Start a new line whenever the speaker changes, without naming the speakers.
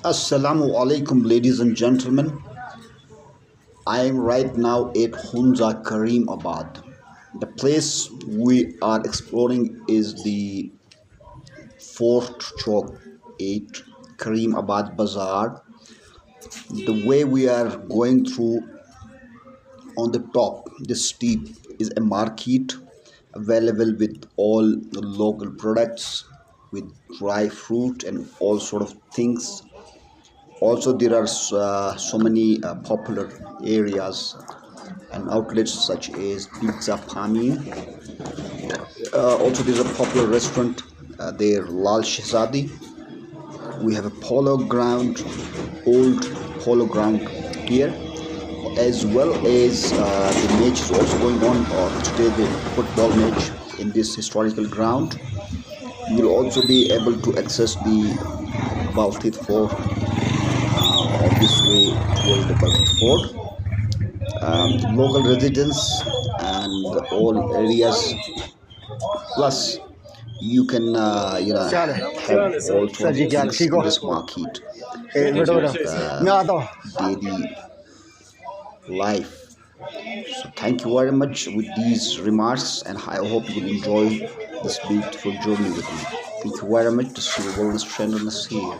Assalamu alaikum, ladies and gentlemen. I am right now at Hunza Kareem Abad. The place we are exploring is the Fort Chowk 8 Kareem Abad Bazaar. The way we are going through on the top, this steep is a market available with all the local products with dry fruit and all sort of things. Also, there are so many popular areas and outlets such as Pizza Pani. Also, there's a popular restaurant there, Lal Shehzadi. We have a polo ground, old polo ground here, as well as the match is also going on today, the football match in this historical ground. You will also be able to access the Baltic Fort on this way towards the Baltic Fort. Local residents and all areas. Plus, you can have all sort of things in this market in terms of daily life. So thank you very much with these remarks, and I hope you will enjoy this beautiful journey with me. Thank you very much. This is your wellness friend on the sea.